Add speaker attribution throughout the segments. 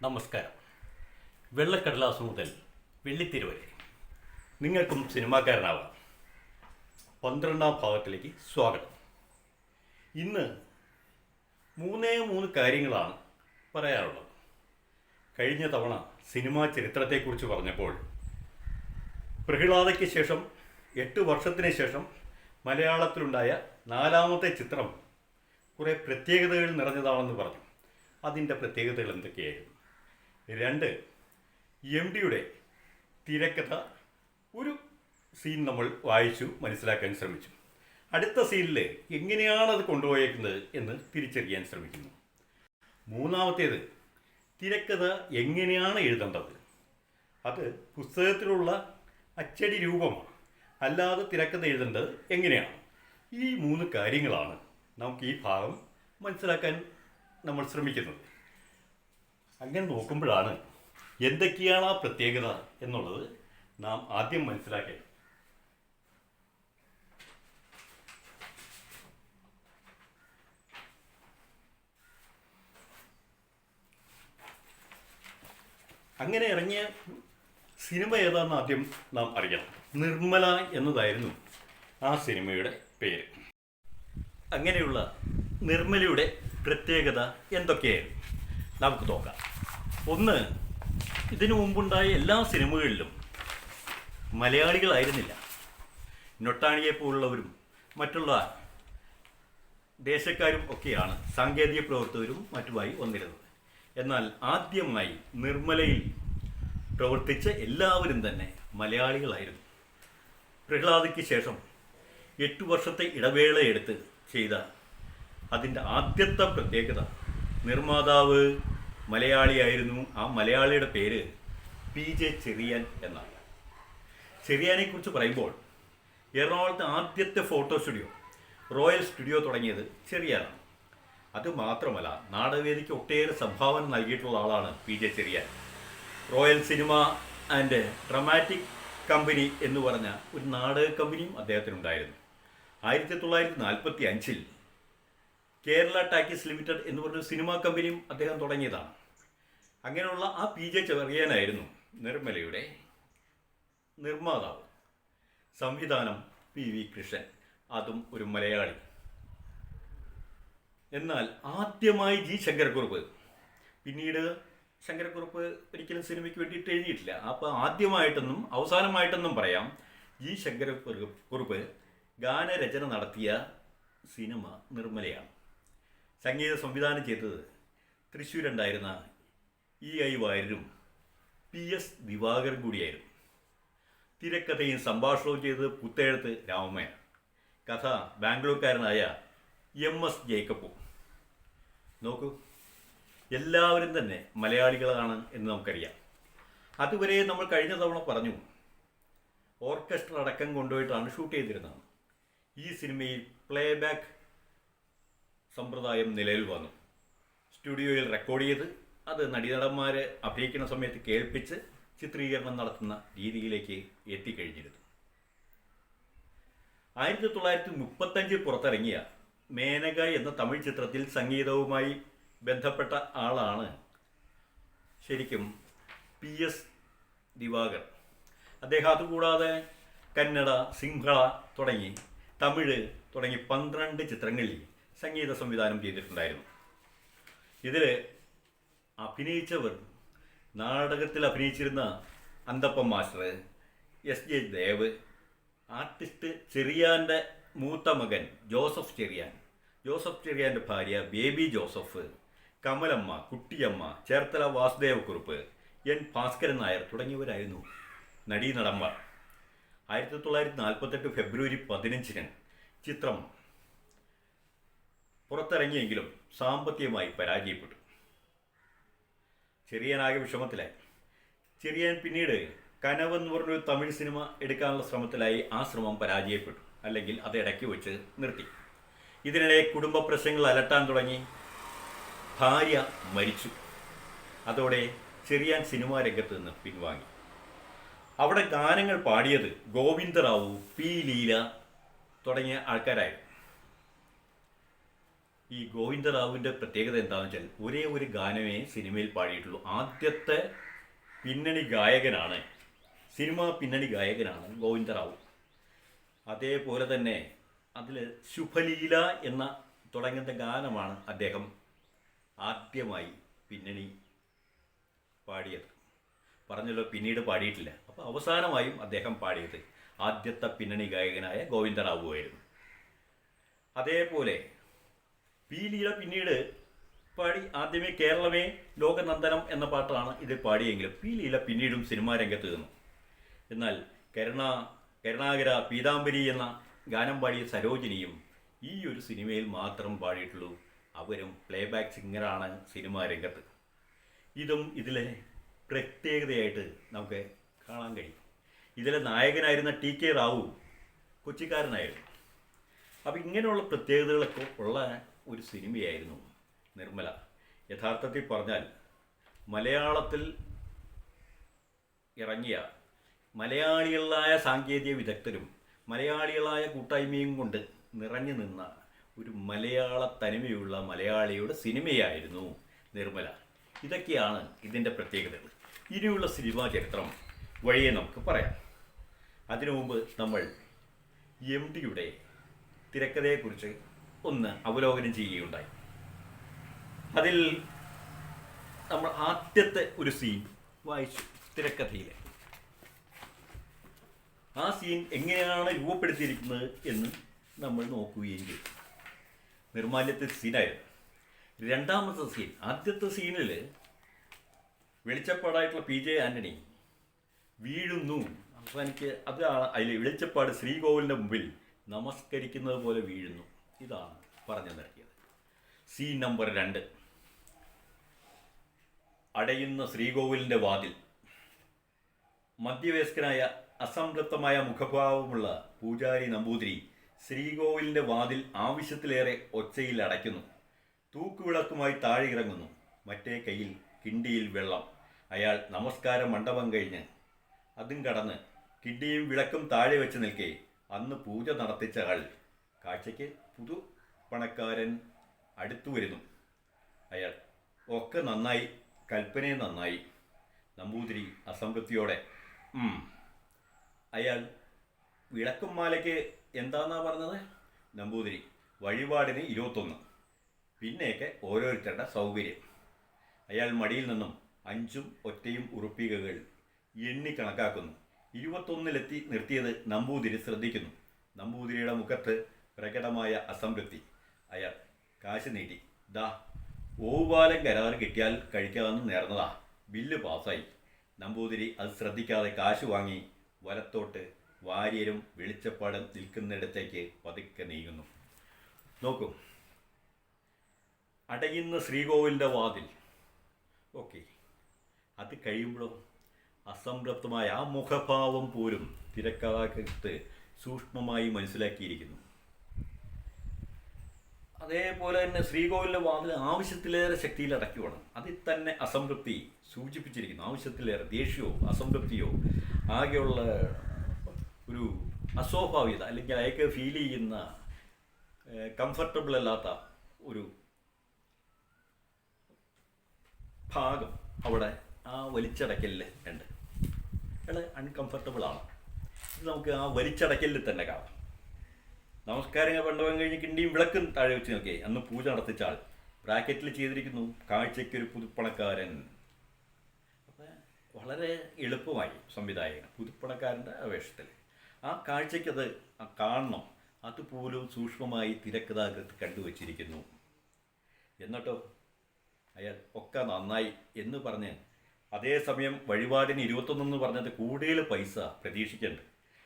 Speaker 1: നമസ്കാരം. വെള്ളക്കടലാസ് മുതൽ വെള്ളിത്തിര വരെ നിങ്ങൾക്കും സിനിമാക്കാരനാവാം. 12ാം ഭാഗത്തിലേക്ക് സ്വാഗതം. ഇന്ന് മൂന്ന് കാര്യങ്ങളാണ് പറയാനുള്ളത്. കഴിഞ്ഞ തവണ സിനിമാ ചരിത്രത്തെക്കുറിച്ച് പറഞ്ഞപ്പോൾ പ്രഹ്ലാദയ്ക്ക് ശേഷം 8 വർഷത്തിന് ശേഷം മലയാളത്തിലുണ്ടായ 4ാമത്തെ ചിത്രം കുറേ പ്രത്യേകതകൾ നിറഞ്ഞതാണെന്ന് പറഞ്ഞു. അതിൻ്റെ പ്രത്യേകതകൾ എന്തൊക്കെയായിരുന്നു? 2, MDയുടെ തിരക്കഥ ഒരു സീൻ നമ്മൾ വായിച്ചു മനസ്സിലാക്കാൻ ശ്രമിച്ചു. അടുത്ത സീനിൽ എങ്ങനെയാണ് അത് കൊണ്ടുപോയേക്കുന്നത് എന്ന് തിരിച്ചറിയാൻ ശ്രമിക്കുന്നു. 3ാമത്തേത്, തിരക്കഥ എങ്ങനെയാണ് എഴുതേണ്ടത്. അത് പുസ്തകത്തിലുള്ള അച്ചടി രൂപമാണ്, അല്ലാതെ തിരക്കഥ എഴുതേണ്ടത് എങ്ങനെയാണ്. ഈ 3 കാര്യങ്ങളാണ് നമുക്ക് ഈ ഭാഗം മനസ്സിലാക്കാൻ നമ്മൾ ശ്രമിക്കുന്നത്. അങ്ങനെ നോക്കുമ്പോഴാണ് എന്തൊക്കെയാണ് ആ പ്രത്യേകത എന്നുള്ളത് നാം ആദ്യം മനസ്സിലാക്കേണ്ടത്. അങ്ങനെ ഇറങ്ങിയ സിനിമ ഏതാണെന്ന് ആദ്യം നാം അറിയണം. നിർമ്മല എന്നതായിരുന്നു ആ സിനിമയുടെ പേര്. അങ്ങനെയുള്ള നിർമ്മലയുടെ പ്രത്യേകത എന്തൊക്കെയായിരുന്നു നമുക്ക് നോക്കാം. 1, ഇതിനു മുമ്പുണ്ടായ എല്ലാ സിനിമകളിലും മലയാളികളായിരുന്നില്ല. നൊട്ടാണിയെപ്പോലുള്ളവരും മറ്റുള്ള ദേശക്കാരും ഒക്കെയാണ് സാങ്കേതിക പ്രവർത്തകരും മറ്റുമായി വന്നിരുന്നത്. എന്നാൽ ആദ്യമായി നിർമ്മലയിൽ പ്രവർത്തിച്ച എല്ലാവരും തന്നെ മലയാളികളായിരുന്നു. പ്രഹ്ലാദയ്ക്ക് ശേഷം 8 വർഷത്തെ ഇടവേളയെടുത്ത് ചെയ്ത അതിൻ്റെ ആദ്യത്തെ പ്രത്യേകത, നിർമ്മാതാവ് മലയാളിയായിരുന്നു. ആ മലയാളിയുടെ പേര് PJ ചെറിയാൻ എന്നാണ്. ചെറിയാനെക്കുറിച്ച് പറയുമ്പോൾ എറണാകുളത്തെ ആദ്യത്തെ ഫോട്ടോ സ്റ്റുഡിയോ റോയൽ സ്റ്റുഡിയോ തുടങ്ങിയത് ചെറിയാനാണ്. അതുമാത്രമല്ല, നാടകവേദിക്ക് ഒട്ടേറെ സംഭാവന നൽകിയിട്ടുള്ള ആളാണ് PJ Cherian. Royal cinema and dramatic company എന്ന് പറഞ്ഞ ഒരു നാടക കമ്പനിയും അദ്ദേഹത്തിനുണ്ടായിരുന്നു. 1945 കേരള ടാക്കീസ് ലിമിറ്റഡ് എന്ന് പറഞ്ഞൊരു സിനിമാ കമ്പനിയും അദ്ദേഹം തുടങ്ങിയതാണ്. അങ്ങനെയുള്ള ആ PJ ചെറിയാനായിരുന്നു നിർമ്മലയുടെ നിർമ്മാതാവ്. സംവിധാനം PV കൃഷ്ണൻ, അതും ഒരു മലയാളി. എന്നാൽ ആദ്യമായി G ശങ്കരക്കുറുപ്പ്, പിന്നീട് ശങ്കരക്കുറുപ്പ് ഒരിക്കലും സിനിമയ്ക്ക് വേണ്ടിയിട്ട് എഴുതിയിട്ടില്ല. അപ്പോൾ ആദ്യമായിട്ടെന്നും അവസാനമായിട്ടെന്നും പറയാം, G ശങ്കരക്കുറുപ്പ് ഗാനരചന നടത്തിയ സിനിമ നിർമ്മലയാണ്. സംഗീത സംവിധാനം ചെയ്തത് തൃശ്ശൂരുണ്ടായിരുന്ന EI വാര്യരും PS ദിവാകരൻ കൂടിയായിരുന്നു. തിരക്കഥയും സംഭാഷണവും ചെയ്തത് പുത്തേഴത്ത് രാമമ്മയാണ്. കഥ ബാംഗ്ലൂർക്കാരനായ MS ജേക്കബും. നോക്കൂ, എല്ലാവരും തന്നെ മലയാളികളാണ് എന്ന് നമുക്കറിയാം. അതുവരെ നമ്മൾ കഴിഞ്ഞ തവണ പറഞ്ഞു ഓർക്കസ്ട്ര അടക്കം കൊണ്ടുപോയിട്ടാണ് ഷൂട്ട് ചെയ്തിരുന്നത്. ഈ സിനിമയിൽ പ്ലേബാക്ക് സമ്പ്രദായം നിലവിൽ വന്നു. സ്റ്റുഡിയോയിൽ റെക്കോർഡ് ചെയ്ത് അത് നടന്മാർ അഭിനയിക്കുന്ന സമയത്ത് കേൾപ്പിച്ച് ചിത്രീകരണം നടത്തുന്ന രീതിയിലേക്ക് എത്തിക്കഴിഞ്ഞിരുന്നു. 1935 പുറത്തിറങ്ങിയ മേനക എന്ന തമിഴ് ചിത്രത്തിൽ സംഗീതവുമായി ബന്ധപ്പെട്ട ആളാണ് ശരിക്കും PS ദിവാകർ. അദ്ദേഹം അതുകൂടാതെ കന്നഡ, സിംഹള തുടങ്ങി തമിഴ് തുടങ്ങി 12 ചിത്രങ്ങളിൽ സംഗീത സംവിധാനം ചെയ്തിട്ടുണ്ടായിരുന്നു. ഇതിൽ അഭിനയിച്ചവർ നാടകത്തിൽ അഭിനയിച്ചിരുന്ന Anthappan master, SJ Dev, artist ചെറിയാൻ്റെ മൂത്ത മകൻ ജോസഫ് ചെറിയാൻ്റെ ഭാര്യ ബേബി ജോസഫ്, കമലമ്മ, കുട്ടിയമ്മ, ചേർത്തല വാസുദേവക്കുറുപ്പ്, N ഭാസ്കരൻ നായർ തുടങ്ങിയവരായിരുന്നു നടീനടന്മാർ. 1948 ഫെബ്രുവരി 15 ചിത്രം പുറത്തിറങ്ങിയെങ്കിലും സാമ്പത്തികമായി പരാജയപ്പെട്ടു. ചെറിയാനാകെ വിഷമത്തിലായി. ചെറിയാൻ പിന്നീട് കനവെന്ന് പറഞ്ഞൊരു തമിഴ് സിനിമ എടുക്കാനുള്ള ശ്രമത്തിലായി. ആ ശ്രമം പരാജയപ്പെട്ടു, അല്ലെങ്കിൽ അത് ഇടയ്ക്ക് വെച്ച് നിർത്തി. ഇതിനിടെ കുടുംബ പ്രശ്നങ്ങൾ അലട്ടാൻ തുടങ്ങി. ഭാര്യ മരിച്ചു. അതോടെ ചെറിയാൻ സിനിമാ രംഗത്ത് നിന്ന് പിൻവാങ്ങി. അവിടെ ഗാനങ്ങൾ പാടിയത് ഗോവിന്ദറാവു, P ലീല തുടങ്ങിയ ആൾക്കാരായിരുന്നു. ഈ ഗോവിന്ദറാവുവിൻ്റെ പ്രത്യേകത എന്താണെന്ന് വെച്ചാൽ ഒരേ ഒരു ഗാനമേ സിനിമയിൽ പാടിയിട്ടുള്ളൂ. ആദ്യത്തെ പിന്നണി ഗായകനാണ്, സിനിമ പിന്നണി ഗായകനാണ് ഗോവിന്ദറാവു. അതേപോലെ തന്നെ അതിൽ ശുഭലീല എന്ന തുടങ്ങുന്ന ഗാനമാണ് അദ്ദേഹം ആദ്യമായി പിന്നണി പാടിയത്. പറഞ്ഞല്ലോ, പിന്നീട് പാടിയിട്ടില്ല. അപ്പോൾ അവസാനമായും അദ്ദേഹം പാടിയത് ആദ്യത്തെ പിന്നണി ഗായകനായ ഗോവിന്ദറാവു ആയിരുന്നു. അതേപോലെ പി ലീല പിന്നീട് പാടി. ആദ്യമേ കേരളമേ ലോകനന്ദനം എന്ന പാട്ടാണ് ഇത് പാടിയെങ്കിലും പി ലീല പിന്നീടും സിനിമാ രംഗത്ത് നിന്നു. എന്നാൽ കരുണാകര പീതാംബരി എന്ന ഗാനം പാടിയ സരോജിനിയും ഈ ഒരു സിനിമയിൽ മാത്രം പാടിയിട്ടുള്ളൂ. അവരും പ്ലേബാക്ക് സിംഗറാണ് സിനിമാ രംഗത്ത്. ഇതും ഇതിലെ പ്രത്യേകതയായിട്ട് നമുക്ക് കാണാൻ കഴിയും. ഇതിലെ നായകനായിരുന്ന TK റാവു കൊച്ചിക്കാരനായിരുന്നു. അപ്പോൾ ഇങ്ങനെയുള്ള പ്രത്യേകതകളൊക്കെ ഉള്ള ഒരു സിനിമയായിരുന്നു നിർമ്മല. യഥാർത്ഥത്തിൽ പറഞ്ഞാൽ മലയാളത്തിൽ ഇറങ്ങിയ മലയാളികളായ സാങ്കേതിക വിദഗ്ധരും മലയാളികളായ കൂട്ടായ്മയും കൊണ്ട് നിറഞ്ഞു നിന്ന ഒരു മലയാള തനിമയുള്ള മലയാളിയുടെ സിനിമയായിരുന്നു നിർമ്മല. ഇതൊക്കെയാണ് ഇതിൻ്റെ പ്രത്യേകതകൾ. ഇനിയുള്ള സിനിമാ ചരിത്രം വഴിയെ നമുക്ക് പറയാം. അതിനു മുമ്പ് നമ്മൾ MDയുടെ തിരക്കഥയെക്കുറിച്ച് ഒന്ന് അവലോകനം ചെയ്യുകയുണ്ടായി. അതിൽ നമ്മൾ ആദ്യത്തെ ഒരു സീൻ വായിച്ചു തിരക്കഥയിലെ. ആ സീൻ എങ്ങനെയാണ് രൂപപ്പെടുത്തിയിരിക്കുന്നത് എന്ന് നമ്മൾ നോക്കുകയും ചെയ്തു. നിർമ്മാല്യത്തെ സീനായിരുന്നു. രണ്ടാമത്തെ സീൻ, ആദ്യത്തെ സീനിൽ വെളിച്ചപ്പാടായിട്ടുള്ള PJ ആൻ്റണി വീഴുന്നു. അവസാനിക്ക് അതാണ് അതിൽ വെളിച്ചപ്പാട് ശ്രീകോവിലിൻ്റെ മുമ്പിൽ നമസ്കരിക്കുന്നത് പോലെ വീഴുന്നു. ഇതാണ് പറഞ്ഞു നിർത്തിയത്. സീൻ നമ്പർ 2, അടയുന്ന ശ്രീകോവിലിൻ്റെ വാതിൽ. മധ്യവയസ്കനായ അസംതൃപ്തമായ മുഖഭാവമുള്ള പൂജാരി നമ്പൂതിരി ശ്രീകോവിലിൻ്റെ വാതിൽ ആവശ്യത്തിലേറെ ഒച്ചയിൽ അടയ്ക്കുന്നു. തൂക്കുവിളക്കുമായി താഴെ ഇറങ്ങുന്നു. മറ്റേ കയ്യിൽ കിണ്ടിയിൽ വെള്ളം. അയാൾ നമസ്കാര മണ്ഡപം കഴിഞ്ഞ് അതും കടന്ന് കിണ്ടിയും വിളക്കും താഴെ വെച്ച് നിൽക്കെ അന്ന് പൂജ നടത്തിച്ച ആൾ കാഴ്ചയ്ക്ക് പുതു പണക്കാരൻ അടുത്തു വരുന്നു. അയാൾ ഒക്കെ നന്നായി, കൽപ്പനയും നന്നായി. നമ്പൂതിരി അസംതൃപ്തിയോടെ അയാൾ വിളക്കും മാലയ്ക്ക് എന്താന്നാ പറഞ്ഞത്? നമ്പൂതിരി വഴിപാടിന് 21. പിന്നെയൊക്കെ ഓരോരുത്തരുടെ സൗകര്യം. അയാൾ മടിയിൽ നിന്നും 5ഉം 1യും ഉറുപ്പികകൾ എണ്ണി കണക്കാക്കുന്നു. 21-ലെത്തി നിർത്തിയത് നമ്പൂതിരി ശ്രദ്ധിക്കുന്നു. നമ്പൂതിരിയുടെ മുഖത്ത് പ്രകടമായ അസംതൃപ്തി. അയാൾ കാശ് നീട്ടി. ദാ ഓവുപാലം കരാർ കിട്ടിയാൽ കഴിക്കാമെന്ന് നേർന്നതാ, ബില്ല് പാസ്സായി. നമ്പൂതിരി അത് ശ്രദ്ധിക്കാതെ കാശ് വാങ്ങി വലത്തോട്ട് വാര്യരും വെളിച്ചപ്പാടും നിൽക്കുന്നിടത്തേക്ക് പതുക്കെ നീങ്ങുന്നു. നോക്കൂ, അടയുന്ന ശ്രീകോവിലിൻ്റെ വാതിൽ. ഓക്കെ, അത് കഴിയുമ്പോഴോ അസംതൃപ്തമായ ആ മുഖഭാവം പോലും തിരക്കഥാകൃത്ത് സൂക്ഷ്മമായി മനസ്സിലാക്കിയിരിക്കുന്നു. അതേപോലെ തന്നെ ശ്രീകോവിലിൻ്റെ വാതിൽ ആവശ്യത്തിലേറെ ശക്തിയിൽ അടക്കി വേണം. അതിൽ തന്നെ അസംതൃപ്തി സൂചിപ്പിച്ചിരിക്കുന്നു. ആവശ്യത്തിലേറെ ദേഷ്യമോ അസംതൃപ്തിയോ ആകെയുള്ള ഒരു അസ്വാഭാവികത, അല്ലെങ്കിൽ അയാൾക്ക് ഫീൽ ചെയ്യുന്ന കംഫർട്ടബിൾ അല്ലാത്ത ഒരു ഭാഗം അവിടെ ആ വലിച്ചടക്കലിൽ ഉണ്ട്. അയാൾ അൺകംഫർട്ടബിളാണ്. ഇത് നമുക്ക് ആ വലിച്ചടക്കലിൽ തന്നെ കാണാം. നമസ്കാരങ്ങൾ മണ്ഡപം കഴിഞ്ഞ് കിണ്ടിയും വിളക്കും താഴെ വെച്ച് നോക്കി അന്ന് പൂജ നടത്തിച്ചാൽ ബ്രാക്കറ്റിൽ ചെയ്തിരിക്കുന്നു കാഴ്ചയ്ക്കൊരു പുതുപ്പണക്കാരൻ. അപ്പം വളരെ എളുപ്പമായി സംവിധായകൻ പുതുപ്പണക്കാരൻ്റെ വേഷത്തിൽ ആ കാഴ്ചയ്ക്കത് കാണണം. അതുപോലും സൂക്ഷ്മമായി തിരക്കഥാകൃത്ത് കണ്ടുവച്ചിരിക്കുന്നു. എന്നിട്ടോ അയാൾ ഒക്കെ നന്നായി എന്ന് പറഞ്ഞ് അതേസമയം വഴിപാടിന് 21 എന്ന് പറഞ്ഞത് കൂടുതൽ പൈസ പ്രതീക്ഷിക്കേണ്ടത്.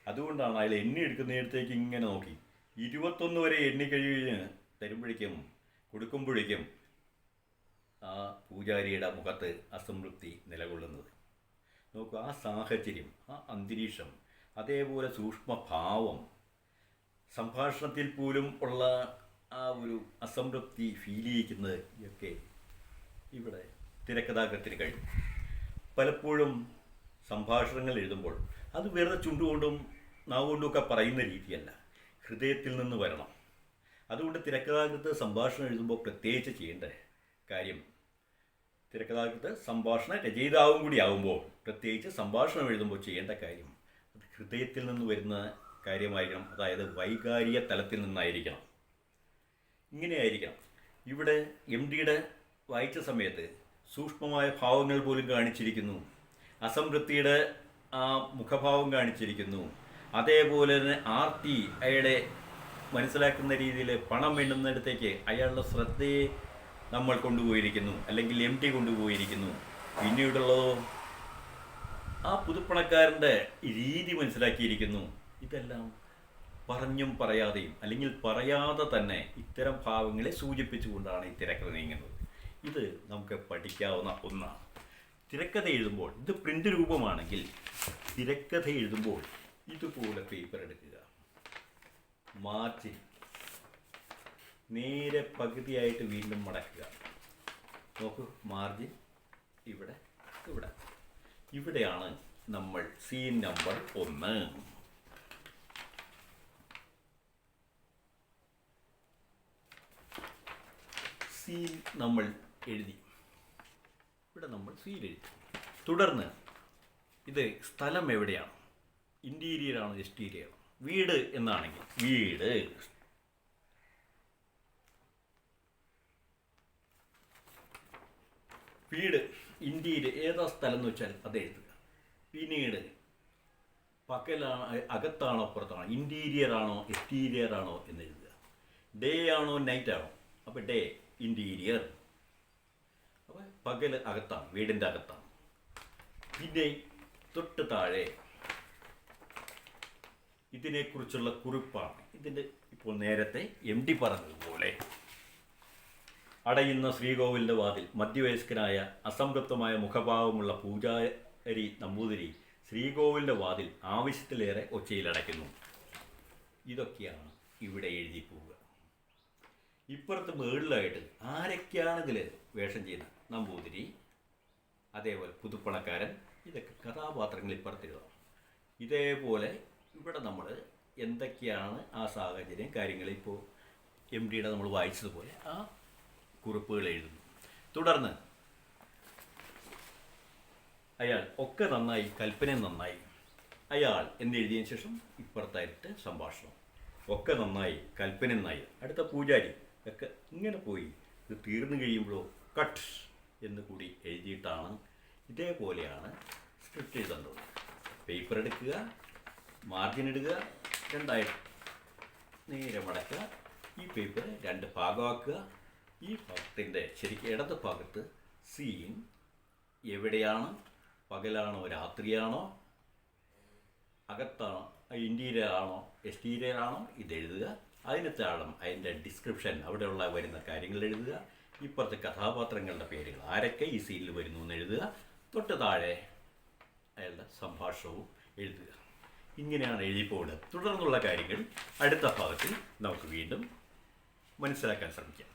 Speaker 1: അതുകൊണ്ടാണ് അയാൾ എണ്ണി എടുക്കുന്നിടത്തേക്ക് ഇങ്ങനെ നോക്കി 21 വരെ എണ്ണി കഴിഞ്ഞ് തരുമ്പോഴേക്കും കൊടുക്കുമ്പോഴേക്കും ആ പൂജാരിയുടെ മുഖത്ത് അസംതൃപ്തി നിലകൊള്ളുന്നത്. നോക്കൂ, ആ സാഹചര്യം, ആ അന്തരീക്ഷം, അതേപോലെ സൂക്ഷ്മഭാവം, സംഭാഷണത്തിൽ പോലും ഉള്ള ആ ഒരു അസംതൃപ്തി ഫീൽ ചെയ്യിക്കുന്നത് ഒക്കെ ഇവിടെ തിരക്കഥാകൃത്തിന് കഴിയും. പലപ്പോഴും സംഭാഷണങ്ങൾ എഴുതുമ്പോൾ അത് വെറുതെ ചുണ്ടുകൊണ്ടും നാവുകൊണ്ടുമൊക്കെ പറയുന്ന രീതിയല്ല, ഹൃദയത്തിൽ നിന്ന് വരണം. അതുകൊണ്ട് തിരക്കഥാകൃത്ത് സംഭാഷണം എഴുതുമ്പോൾ പ്രത്യേകിച്ച് ചെയ്യേണ്ട കാര്യം, തിരക്കഥാകൃത്ത് സംഭാഷണ രചയിതാവും കൂടി ആകുമ്പോൾ പ്രത്യേകിച്ച് സംഭാഷണം എഴുതുമ്പോൾ ചെയ്യേണ്ട കാര്യം, അത് ഹൃദയത്തിൽ നിന്ന് വരുന്ന കാര്യമായിരിക്കണം. അതായത് വൈകാരിക തലത്തിൽ നിന്നായിരിക്കണം. ഇങ്ങനെയായിരിക്കണം. ഇവിടെ എം ഡിയുടെ വായിച്ച സമയത്ത് സൂക്ഷ്മമായ ഭാവങ്ങൾ പോലും കാണിച്ചിരിക്കുന്നു. അസംതൃപ്തിയുടെ ആ മുഖഭാവം കാണിച്ചിരിക്കുന്നു. അതേപോലെ തന്നെ ആർത്തി അയാളെ മനസ്സിലാക്കുന്ന രീതിയിൽ പണം വേണ്ടുന്നിടത്തേക്ക് അയാളുടെ ശ്രദ്ധയെ നമ്മൾ കൊണ്ടുപോയിരിക്കുന്നു, അല്ലെങ്കിൽ എം ടി കൊണ്ടുപോയിരിക്കുന്നു. പിന്നീടുള്ളതോ ആ പുതുപ്പണക്കാരൻ്റെ രീതി മനസ്സിലാക്കിയിരിക്കുന്നു. ഇതെല്ലാം പറഞ്ഞും പറയാതെയും അല്ലെങ്കിൽ പറയാതെ തന്നെ ഇത്തരം ഭാവങ്ങളെ സൂചിപ്പിച്ചുകൊണ്ടാണ് ഈ തിരക്കഥ നീങ്ങുന്നത്. ഇത് നമുക്ക് പഠിക്കാവുന്ന ഒന്നാണ്. തിരക്കഥ എഴുതുമ്പോൾ, ഇത് പ്രിൻ്റ് രൂപമാണെങ്കിൽ തിരക്കഥ എഴുതുമ്പോൾ ഇതുപോലെ പേപ്പർ എടുക്കുക, മാർജിൻ നേരെ പകുതിയായിട്ട് വീണ്ടും മടക്കുക. നോക്കൂ, മാർജിൻ ഇവിടെ, ഇവിടെയാണ് നമ്മൾ സീൻ നമ്പർ 1. സീൻ നമ്മൾ എഴുതി, ഇവിടെ നമ്മൾ സീൻ എഴുതി. തുടർന്ന് ഇത് സ്ഥലം എവിടെയാണ്, ഇൻറ്റീരിയർ ആണോ എക്സ്റ്റീരിയർ ആണോ? വീട് എന്നാണെങ്കിൽ വീട് ഇൻറ്റീരിയർ ഏതാ സ്ഥലം എന്ന് വെച്ചാൽ അത് എഴുതുക. പിന്നീട് പകലാണ്, അകത്താണോ പുറത്താണോ, ഇൻറ്റീരിയർ ആണോ എക്സ്റ്റീരിയർ ആണോ എന്ന് എഴുതുക. ഡേ ആണോ നൈറ്റ് ആണോ? അപ്പോൾ ഡേ ഇൻറ്റീരിയർ, അപ്പോൾ പകൽ അകത്താണ്, വീടിൻ്റെ അകത്താണ്. പിന്നെ തൊട്ട് താഴെ ഇതിനെക്കുറിച്ചുള്ള കുറിപ്പാണ്. ഇതിൻ്റെ ഇപ്പോൾ നേരത്തെ എം ഡി പറഞ്ഞതുപോലെ അടയുന്ന ശ്രീകോവിലിൻ്റെ വാതിൽ, മധ്യവയസ്കനായ അസംതൃപ്തമായ മുഖഭാവമുള്ള പൂജാരി നമ്പൂതിരി ശ്രീകോവിലിൻ്റെ വാതിൽ ആവശ്യത്തിലേറെ ഒച്ചയിലടയ്ക്കുന്നു. ഇതൊക്കെയാണ് ഇവിടെ എഴുതി പോവുക. ഇപ്പുറത്ത് മുകളിലായിട്ട് ആരൊക്കെയാണ് ഇതിൽ വേഷം ചെയ്യുന്നത്? നമ്പൂതിരി, അതേപോലെ പുതുപ്പണക്കാരൻ, ഇതൊക്കെ കഥാപാത്രങ്ങൾ ഇപ്പുറത്തെഴുതാം. ഇതേപോലെ ഇവിടെ നമ്മൾ എന്തൊക്കെയാണ് ആ സാഹചര്യം, കാര്യങ്ങൾ ഇപ്പോൾ എം ഡിയുടെ നമ്മൾ വായിച്ചതുപോലെ ആ കുറിപ്പുകൾ എഴുതുന്നു. തുടർന്ന് അയാൾ ഒക്കെ നന്നായി, കൽപ്പന നന്നായി, അയാൾ എന്നെഴുതിയതിന് ശേഷം ഇപ്പുറത്തായിട്ട് സംഭാഷണം, ഒക്കെ നന്നായി, കൽപ്പന നന്നായി, അടുത്ത പൂജാരി ഒക്കെ ഇങ്ങനെ പോയി. ഇത് തീർന്നു കഴിയുമ്പോഴോ കട്ട് എന്ന് കൂടി എഴുതിയിട്ടാണ്. ഇതേപോലെയാണ് സ്ക്രിപ്റ്റ് എഴുതേണ്ടത്. പേപ്പർ എടുക്കുക, മാർജിൻ ഇടുക, രണ്ടായിട്ട് നേരെ മടക്കുക, ഈ പേപ്പർ 2 ഭാഗമാക്കുക. ഈ ഭാഗത്തിൻ്റെ ശരിക്കും ഇടത് ഭാഗത്ത് സീൻ എവിടെയാണ്, പകലാണോ രാത്രിയാണോ, അകത്താണോ, ഇൻറ്റീരിയർ ആണോ എക്സ്റ്റീരിയർ ആണോ, ഇതെഴുതുക. അതിന് താഴെ അതിൻ്റെ ഡിസ്ക്രിപ്ഷൻ, അവിടെയുള്ള വരുന്ന കാര്യങ്ങൾ എഴുതുക. ഇപ്പുറത്തെ കഥാപാത്രങ്ങളുടെ പേരുകൾ, ആരൊക്കെ ഈ സീനിൽ വരുന്നു എന്ന് എഴുതുക. തൊട്ട് താഴെ അയാളുടെ സംഭാഷണവും എഴുതുക. ഇങ്ങനെയാണ് എഴുതി പോകുന്നത്. തുടർന്നുള്ള കാര്യങ്ങൾ അടുത്ത ഭാഗത്തിൽ നമുക്ക് വീണ്ടും മനസ്സിലാക്കാൻ ശ്രമിക്കാം.